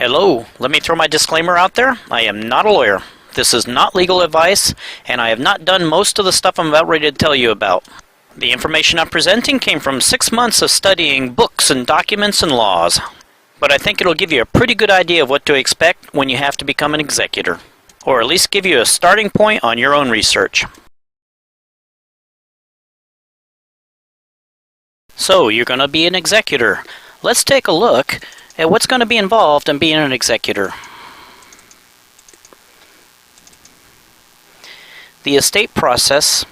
Hello, let me throw my disclaimer out there. I am not a lawyer. This is not legal advice, and I have not done most of the stuff I'm about ready to tell you about. The information I'm presenting came from 6 months of studying books and documents and laws. But I think it'll give you a pretty good idea of what to expect when you have to become an executor. Or at least give you a starting point on your own research. So, you're going to be an executor. Let's take a look at what's going to be involved in being an executor. The estate process.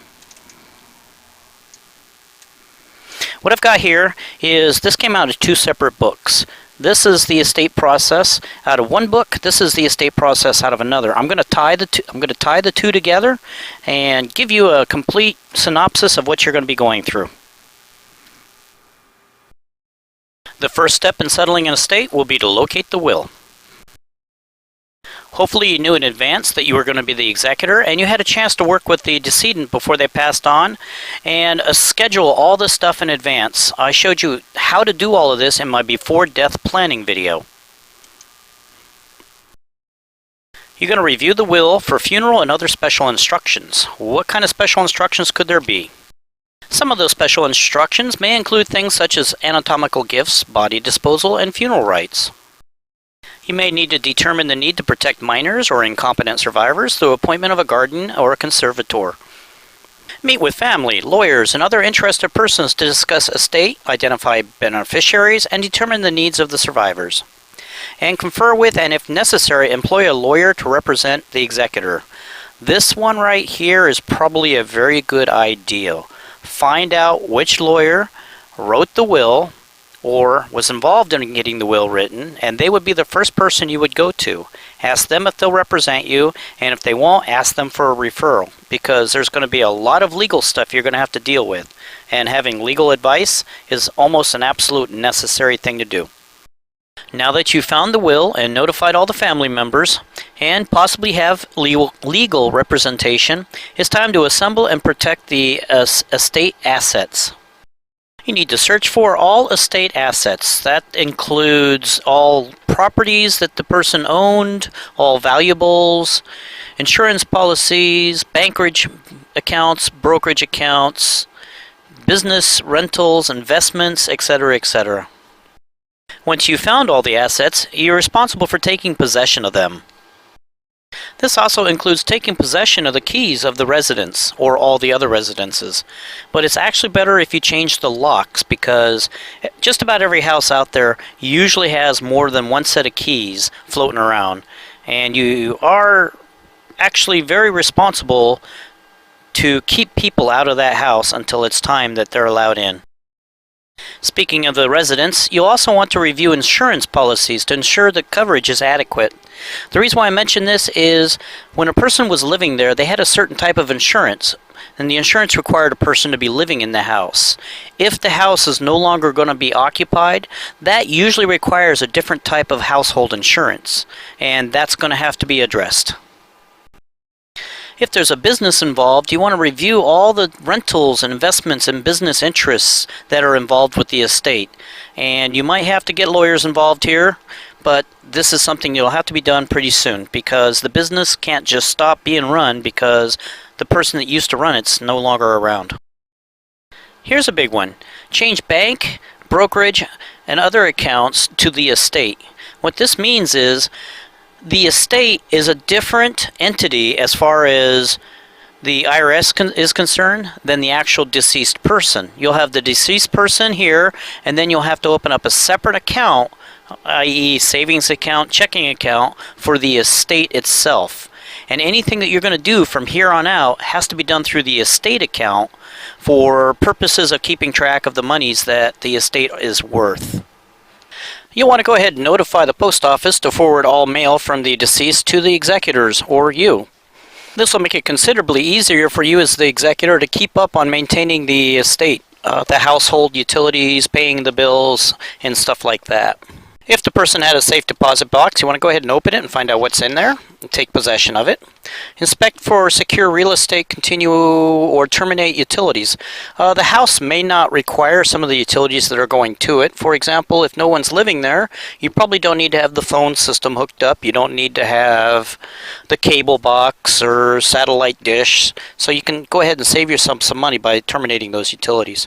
What I've got here is, this came out of 2 separate books. This is the estate process out of one book. This is the estate process out of another. I'm going to tie the two together and give you a complete synopsis of what you're going to be going through. The first step in settling an estate will be to locate the will. Hopefully you knew in advance that you were going to be the executor and you had a chance to work with the decedent before they passed on and schedule all this stuff in advance. I showed you how to do all of this in my before death planning video. You're going to review the will for funeral and other special instructions. What kind of special instructions could there be? Some of those special instructions may include things such as anatomical gifts, body disposal, and funeral rites. You may need to determine the need to protect minors or incompetent survivors through appointment of a guardian or a conservator. Meet with family, lawyers, and other interested persons to discuss estate, identify beneficiaries, and determine the needs of the survivors. And confer with, and if necessary, employ a lawyer to represent the executor. This one right here is probably a very good idea. Find out which lawyer wrote the will or was involved in getting the will written, and they would be the first person you would go to. Ask them if they'll represent you, and if they won't, ask them for a referral, because there's going to be a lot of legal stuff you're going to have to deal with, and having legal advice is almost an absolute necessary thing to do. Now that you've found the will and notified all the family members, and possibly have legal representation, it's time to assemble and protect the estate assets. You need to search for all estate assets. That includes all properties that the person owned, all valuables, insurance policies, bankerage accounts, brokerage accounts, business rentals, investments, etc., etc. Once you've found all the assets, you're responsible for taking possession of them. This also includes taking possession of the keys of the residence or all the other residences. But it's actually better if you change the locks, because just about every house out there usually has more than one set of keys floating around. And you are actually very responsible to keep people out of that house until it's time that they're allowed in. Speaking of the residence, you'll also want to review insurance policies to ensure the coverage is adequate. The reason why I mention this is when a person was living there, they had a certain type of insurance, and the insurance required a person to be living in the house. If the house is no longer going to be occupied, that usually requires a different type of household insurance, and that's going to have to be addressed. If there's a business involved, you want to review all the rentals and investments and business interests that are involved with the estate. And you might have to get lawyers involved here, but this is something that'll have to be done pretty soon, because the business can't just stop being run because the person that used to run it's no longer around. Here's a big one. Change bank, brokerage, and other accounts to the estate. What this means is the estate is a different entity as far as the IRS is concerned than the actual deceased person. You'll have the deceased person here, and then you'll have to open up a separate account, i.e. savings account, checking account, for the estate itself. And anything that you're going to do from here on out has to be done through the estate account for purposes of keeping track of the monies that the estate is worth. You'll want to go ahead and notify the post office to forward all mail from the deceased to the executors, or you. This will make it considerably easier for you as the executor to keep up on maintaining the estate, the household utilities, paying the bills, and stuff like that. If the person had a safe deposit box, you want to go ahead and open it and find out what's in there and take possession of it. Inspect for secure real estate, continue or terminate utilities. The house may not require some of the utilities that are going to it. For example, if no one's living there, you probably don't need to have the phone system hooked up. You don't need to have the cable box or satellite dish. So you can go ahead and save yourself some money by terminating those utilities.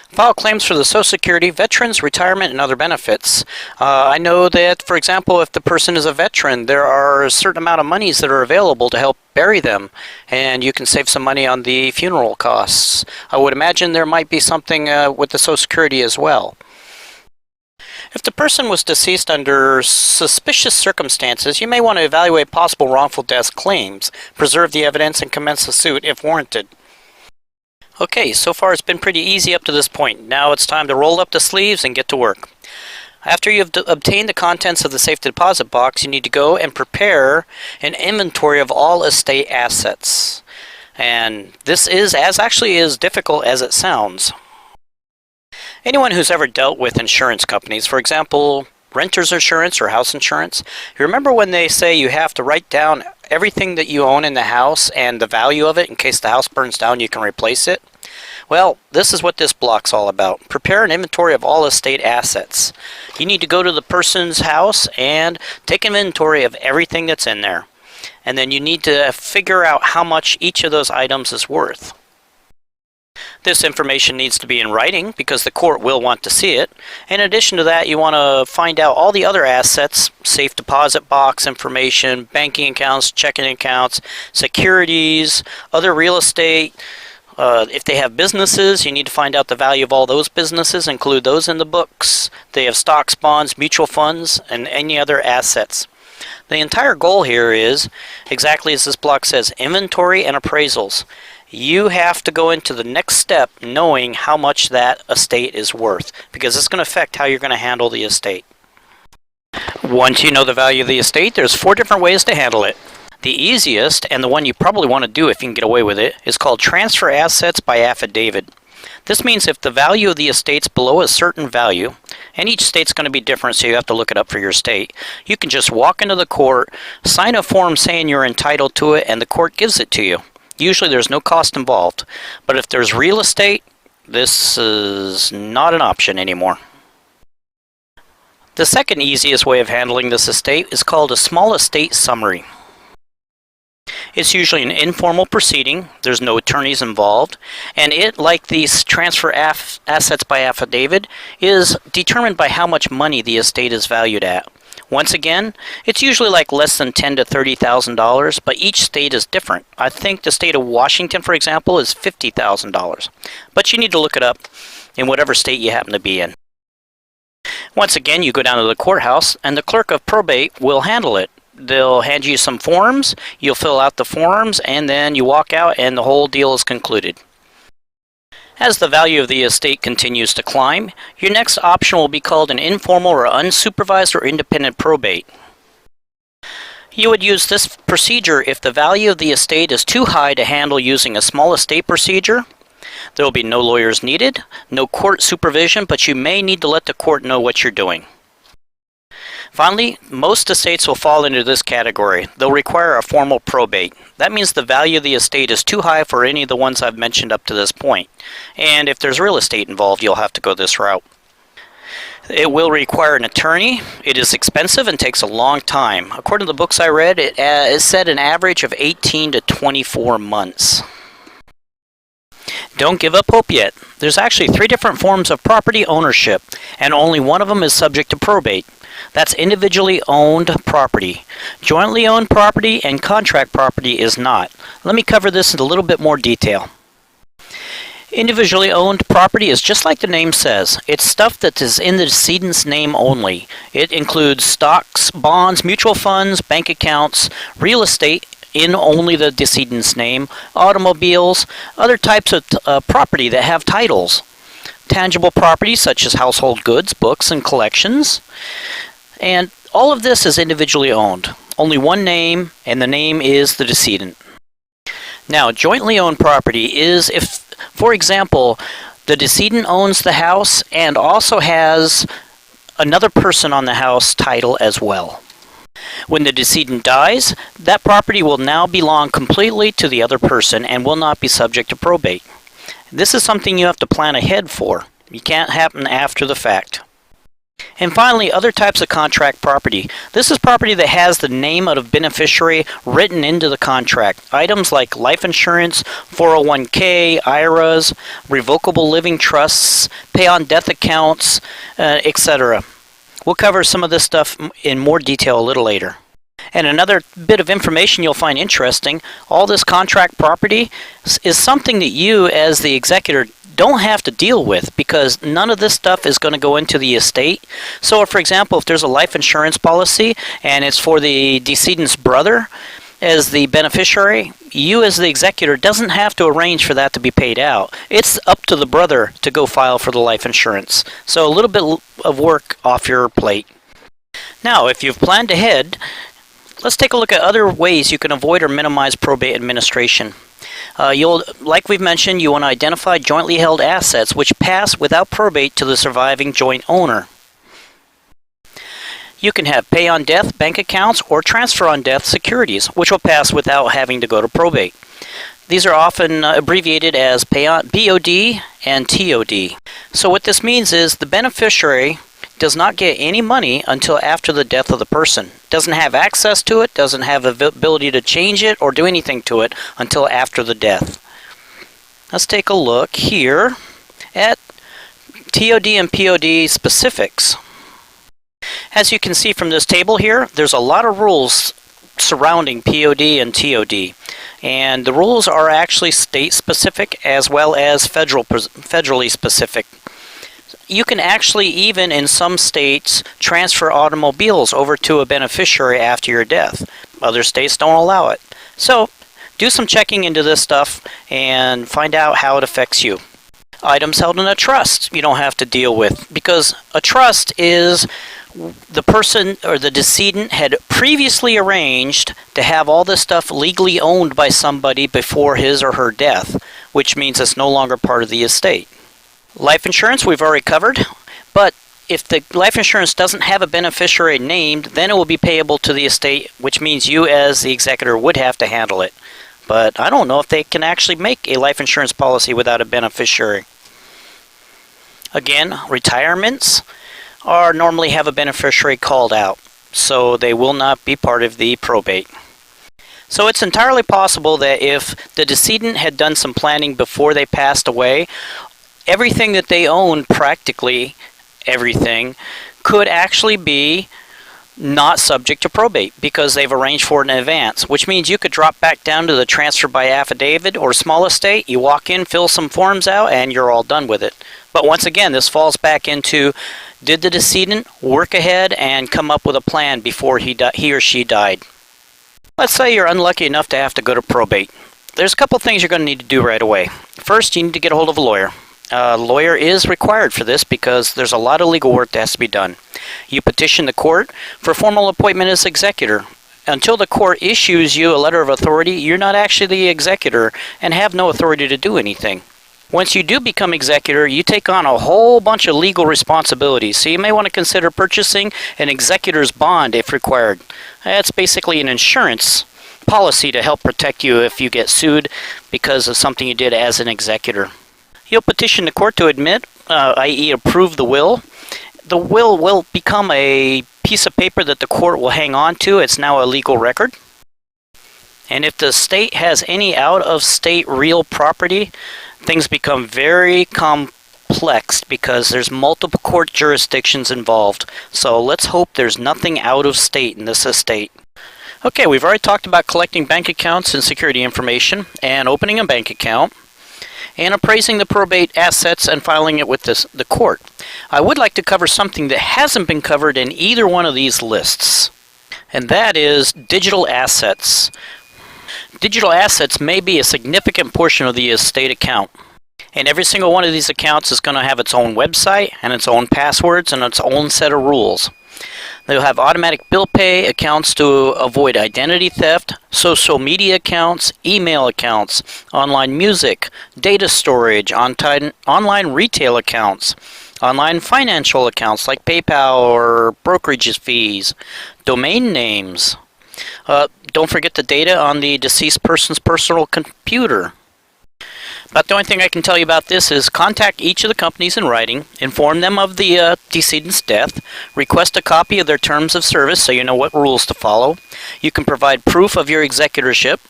File claims for the Social Security, veterans, retirement, and other benefits. I know that, for example, if the person is a veteran, there are a certain amount of monies that are available to help bury them, and you can save some money on the funeral costs. I would imagine there might be something with the Social Security as well. If the person was deceased under suspicious circumstances, you may want to evaluate possible wrongful death claims, preserve the evidence, and commence a suit if warranted. Okay, so far it's been pretty easy up to this point. Now it's time to roll up the sleeves and get to work. After you've obtained the contents of the safe deposit box, you need to go and prepare an inventory of all estate assets. And this is actually as difficult as it sounds. Anyone who's ever dealt with insurance companies, for example, renter's insurance or house insurance, you remember when they say you have to write down everything that you own in the house and the value of it in case the house burns down you can replace it? Well, this is what this block's all about. Prepare an inventory of all estate assets. You need to go to the person's house and take an inventory of everything that's in there. And then you need to figure out how much each of those items is worth. This information needs to be in writing because the court will want to see it. In addition to that, you want to find out all the other assets, safe deposit box information, banking accounts, checking accounts, securities, other real estate. If they have businesses, you need to find out the value of all those businesses, include those in the books. They have stocks, bonds, mutual funds, and any other assets. The entire goal here is, exactly as this block says, inventory and appraisals. You have to go into the next step knowing how much that estate is worth, because it's going to affect how you're going to handle the estate. Once you know the value of the estate, there's 4 different ways to handle it. The easiest, and the one you probably want to do if you can get away with it, is called transfer assets by affidavit. This means if the value of the estate's below a certain value, and each state's going to be different, so you have to look it up for your state, you can just walk into the court, sign a form saying you're entitled to it, and the court gives it to you. Usually there's no cost involved, but if there's real estate, this is not an option anymore. The second easiest way of handling this estate is called a small estate summary. It's usually an informal proceeding, there's no attorneys involved, and it, like these transfer assets by affidavit, is determined by how much money the estate is valued at. Once again, it's usually like less than $10,000 to $30,000, but each state is different. I think the state of Washington, for example, is $50,000. But you need to look it up in whatever state you happen to be in. Once again, you go down to the courthouse, and the clerk of probate will handle it. They'll hand you some forms, you'll fill out the forms, and then you walk out and the whole deal is concluded. As the value of the estate continues to climb, your next option will be called an informal or unsupervised or independent probate. You would use this procedure if the value of the estate is too high to handle using a small estate procedure. There will be no lawyers needed, no court supervision, but you may need to let the court know what you're doing. Finally, most estates will fall into this category. They'll require a formal probate. That means the value of the estate is too high for any of the ones I've mentioned up to this point. And if there's real estate involved, you'll have to go this route. It will require an attorney. It is expensive and takes a long time. According to the books I read, it is said an average of 18 to 24 months. Don't give up hope yet. There's actually 3 different forms of property ownership, and only one of them is subject to probate. That's individually owned property. Jointly owned property and contract property is not. Let me cover this in a little bit more detail. Individually owned property is just like the name says. It's stuff that is in the decedent's name only. It includes stocks, bonds, mutual funds, bank accounts, real estate in only the decedent's name, automobiles, other types of property that have titles. Tangible property such as household goods, books, and collections. And all of this is individually owned. Only one name, and the name is the decedent. Now, jointly owned property is if, for example, the decedent owns the house and also has another person on the house title as well. When the decedent dies, that property will now belong completely to the other person and will not be subject to probate. This is something you have to plan ahead for. It can't happen after the fact. And finally, other types of contract property. This is property that has the name of the beneficiary written into the contract. Items like life insurance, 401k, IRAs, revocable living trusts, pay-on-death accounts, etc. We'll cover some of this stuff in more detail a little later. And another bit of information you'll find interesting, all this contract property is something that you as the executor don't have to deal with, because none of this stuff is going to go into the estate. So for example, if there's a life insurance policy and it's for the decedent's brother as the beneficiary, you as the executor doesn't have to arrange for that to be paid out. It's up to the brother to go file for the life insurance. So a little bit of work off your plate. Now, if you've planned ahead, let's take a look at other ways you can avoid or minimize probate administration. Like we've mentioned, you want to identify jointly held assets which pass without probate to the surviving joint owner. You can have pay-on-death bank accounts or transfer-on-death securities, which will pass without having to go to probate. These are often abbreviated as BOD and TOD. So what this means is the beneficiary does not get any money until after the death of the person. Doesn't have access to it, doesn't have the ability to change it or do anything to it until after the death. Let's take a look here at TOD and POD specifics. As you can see from this table here, there's a lot of rules surrounding POD and TOD. And the rules are actually state specific as well as federally specific. You can actually, even in some states, transfer automobiles over to a beneficiary after your death. Other states don't allow it. So, do some checking into this stuff and find out how it affects you. Items held in a trust you don't have to deal with, because a trust is the person or the decedent had previously arranged to have all this stuff legally owned by somebody before his or her death, which means it's no longer part of the estate. Life insurance we've already covered, but if the life insurance doesn't have a beneficiary named, then it will be payable to the estate, which means you as the executor would have to handle it. But I don't know if they can actually make a life insurance policy without a beneficiary. Again, retirements are normally have a beneficiary called out, so they will not be part of the probate. So it's entirely possible that if the decedent had done some planning before they passed away, everything that they own, practically everything, could actually be not subject to probate because they've arranged for it in advance, which means you could drop back down to the transfer by affidavit or small estate. You walk in, fill some forms out, and you're all done with it. But once again, this falls back into, did the decedent work ahead and come up with a plan before he or she died? Let's say you're unlucky enough to have to go to probate. There's a couple things you're going to need to do right away. First, you need to get a hold of a lawyer. A lawyer is required for this because there's a lot of legal work that has to be done. You petition the court for formal appointment as executor. Until the court issues you a letter of authority, you're not actually the executor and have no authority to do anything. Once you do become executor, you take on a whole bunch of legal responsibilities. So you may want to consider purchasing an executor's bond if required. That's basically an insurance policy to help protect you if you get sued because of something you did as an executor. You'll petition the court to admit, i.e. approve the will. The will become a piece of paper that the court will hang on to. It's now a legal record. And if the state has any out-of-state real property, things become very complex because there's multiple court jurisdictions involved. So let's hope there's nothing out of state in this estate. Okay, we've already talked about collecting bank accounts and security information and opening a bank account and appraising the probate assets and filing it with the court. I would like to cover something that hasn't been covered in either one of these lists, and that is digital assets. Digital assets may be a significant portion of the estate account, and every single one of these accounts is going to have its own website and its own passwords and its own set of rules. They'll have automatic bill pay accounts to avoid identity theft, social media accounts, email accounts, online music, data storage, online retail accounts, Online financial accounts like PayPal or brokerage fees, domain names. Don't forget the data on the deceased person's personal computer. But the only thing I can tell you about this is contact each of the companies in writing, inform them of the decedent's death, request a copy of their terms of service so you know what rules to follow. You can provide proof of your executorship,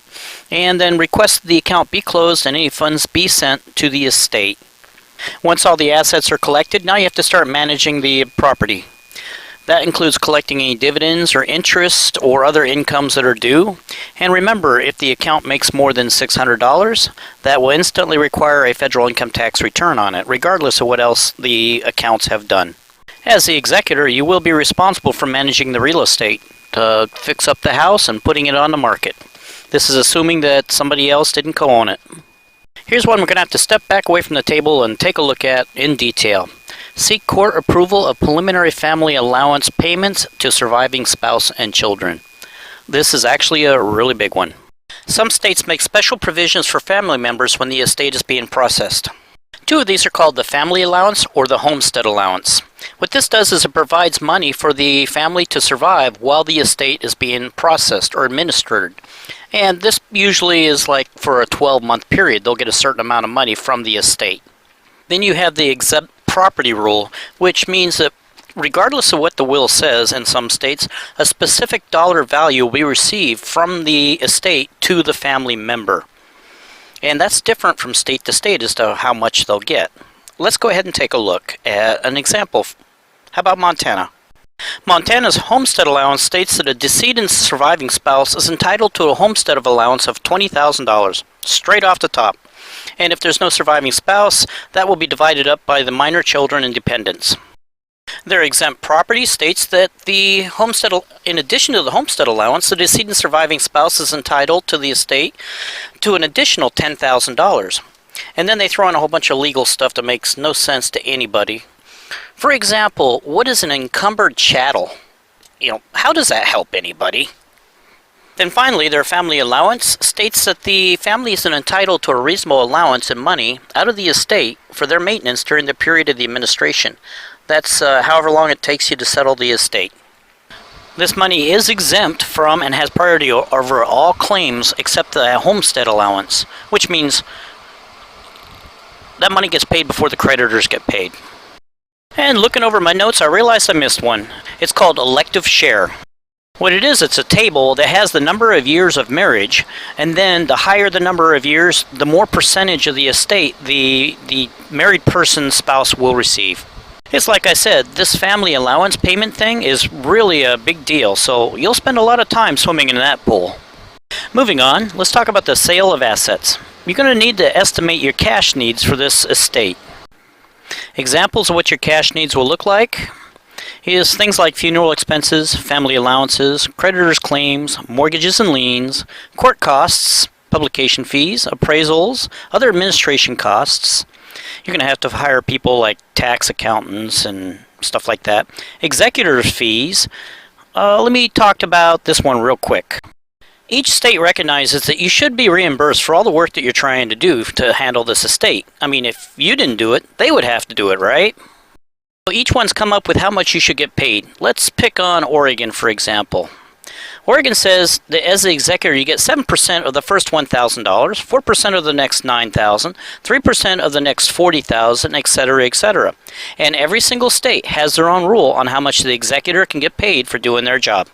and then request the account be closed and any funds be sent to the estate. Once all the assets are collected, now you have to start managing the property. That includes collecting any dividends or interest or other incomes that are due. And remember, if the account makes more than $600, that will instantly require a federal income tax return on it, regardless of what else the accounts have done. As the executor, you will be responsible for managing the real estate, to fix up the house and putting it on the market. This is assuming that somebody else didn't co-own it. Here's one we're going to have to step back away from the table and take a look at in detail. Seek court approval of preliminary family allowance payments to surviving spouse and children. This is actually a really big one. Some states make special provisions for family members when the estate is being processed. Two of these are called the family allowance or the homestead allowance. What this does is it provides money for the family to survive while the estate is being processed or administered. And this usually is like for a 12-month period. They'll get a certain amount of money from the estate. Then you have the exempt property rule, which means that regardless of what the will says in some states, a specific dollar value will be received from the estate to the family member. And that's different from state to state as to how much they'll get. Let's go ahead and take a look at an example. How about Montana? Montana's homestead allowance states that a decedent's surviving spouse is entitled to a homestead allowance of $20,000, straight off the top. And if there's no surviving spouse, that will be divided up by the minor children and dependents. Their exempt property states that the homestead, in addition to the homestead allowance, the decedent surviving spouse is entitled to the estate to an additional $10,000. And then they throw in a whole bunch of legal stuff that makes no sense to anybody. For example, what is an encumbered chattel? How does that help anybody? Then finally, their family allowance states that the family is entitled to a reasonable allowance in money out of the estate for their maintenance during the period of the administration. That's however long it takes you to settle the estate. This money is exempt from and has priority over all claims except the homestead allowance, which means that money gets paid before the creditors get paid. And looking over my notes, I realized I missed one. It's called elective share. What it is, it's a table that has the number of years of marriage, and then the higher the number of years, the more percentage of the estate the married person's spouse will receive. It's like I said, this family allowance payment thing is really a big deal, so you'll spend a lot of time swimming in that pool. Moving on, let's talk about the sale of assets. You're going to need to estimate your cash needs for this estate. Examples of what your cash needs will look like is things like funeral expenses, family allowances, creditors' claims, mortgages and liens, court costs, publication fees, appraisals, other administration costs. You're going to have to hire people like tax accountants and stuff like that. Executor's fees. Let me talk about this one real quick. Each state recognizes that you should be reimbursed for all the work that you're trying to do to handle this estate. I mean, if you didn't do it, they would have to do it, right? So each one's come up with how much you should get paid. Let's pick on Oregon, for example. Oregon says that as the executor, you get 7% of the first $1,000, 4% of the next $9,000, 3% of the next $40,000, etc., etc. And every single state has their own rule on how much the executor can get paid for doing their job.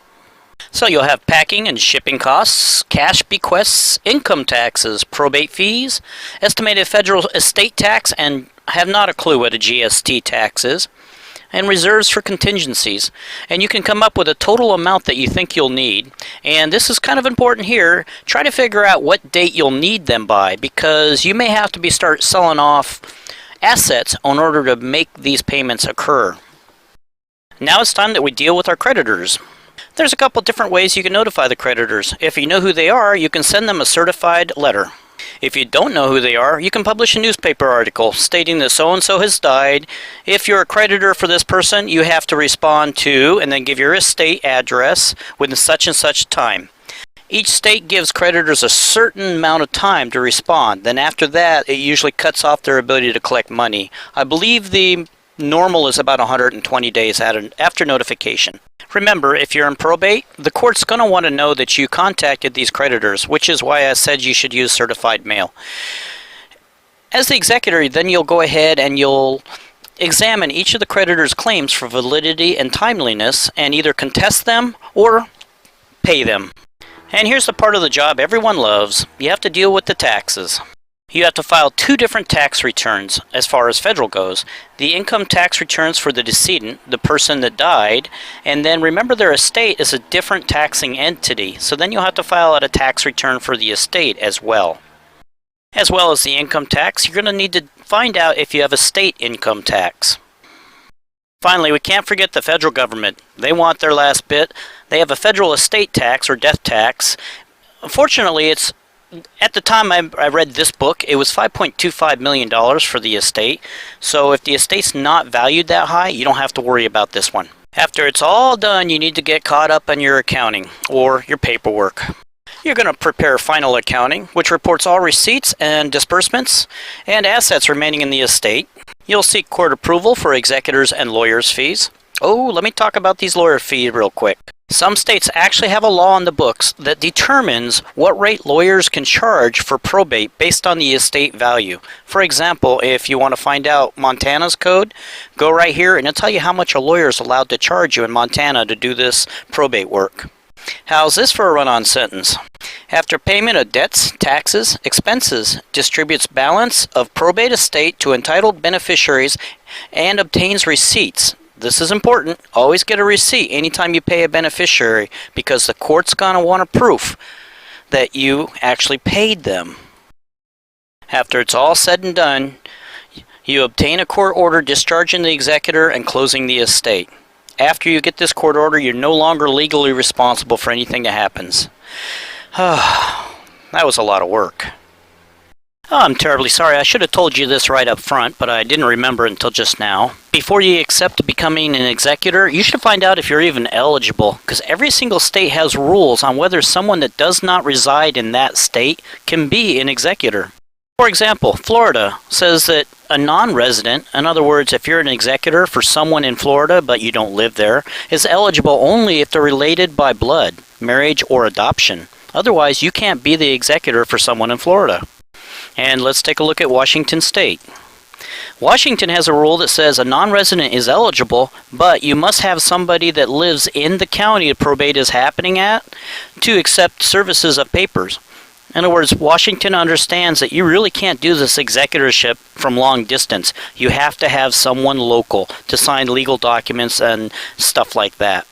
So you'll have packing and shipping costs, cash bequests, income taxes, probate fees, estimated federal estate tax, and have not a clue what a GST tax is, and reserves for contingencies. And you can come up with a total amount that you think you'll need. And this is kind of important here. Try to figure out what date you'll need them by, because you may have to start selling off assets in order to make these payments occur. Now it's time that we deal with our creditors. There's a couple different ways you can notify the creditors. If you know who they are, you can send them a certified letter. If you don't know who they are, you can publish a newspaper article stating that so-and-so has died. If you're a creditor for this person, you have to respond to and then give your estate address within such and such time. Each state gives creditors a certain amount of time to respond. Then after that, it usually cuts off their ability to collect money. I believe the Normal is about 120 days after notification. Remember, if you're in probate, the court's going to want to know that you contacted these creditors, which is why I said you should use certified mail. As the executor, then you'll go ahead and you'll examine each of the creditor's claims for validity and timeliness and either contest them or pay them. And here's the part of the job everyone loves. You have to deal with the taxes. You have to file 2 different tax returns as far as federal goes. The income tax returns for the decedent, the person that died, and then remember their estate is a different taxing entity, so then you'll have to file out a tax return for the estate as well. As well as the income tax, you're going to need to find out if you have a state income tax. Finally, we can't forget the federal government. They want their last bit. They have a federal estate tax or death tax. Unfortunately, at the time I read this book, it was $5.25 million for the estate. So if the estate's not valued that high, you don't have to worry about this one. After it's all done, you need to get caught up on your accounting or your paperwork. You're going to prepare final accounting, which reports all receipts and disbursements and assets remaining in the estate. You'll seek court approval for executors and lawyers' fees. Oh, let me talk about these lawyer fees real quick. Some states actually have a law on the books that determines what rate lawyers can charge for probate based on the estate value. For example, if you want to find out Montana's code, go right here and it'll tell you how much a lawyer is allowed to charge you in Montana to do this probate work. How's this for a run-on sentence? After payment of debts, taxes, expenses, distributes balance of probate estate to entitled beneficiaries and obtains receipts. This is important. Always get a receipt anytime you pay a beneficiary because the court's going to want a proof that you actually paid them. After it's all said and done, you obtain a court order discharging the executor and closing the estate. After you get this court order, you're no longer legally responsible for anything that happens. That was a lot of work. Oh, I'm terribly sorry. I should have told you this right up front, but I didn't remember until just now. Before you accept becoming an executor, you should find out if you're even eligible, because every single state has rules on whether someone that does not reside in that state can be an executor. For example, Florida says that a non-resident, in other words, if you're an executor for someone in Florida but you don't live there, is eligible only if they're related by blood, marriage, or adoption. Otherwise, you can't be the executor for someone in Florida. And let's take a look at Washington State. Washington has a rule that says a non-resident is eligible, but you must have somebody that lives in the county the probate is happening at to accept services of papers. In other words, Washington understands that you really can't do this executorship from long distance. You have to have someone local to sign legal documents and stuff like that.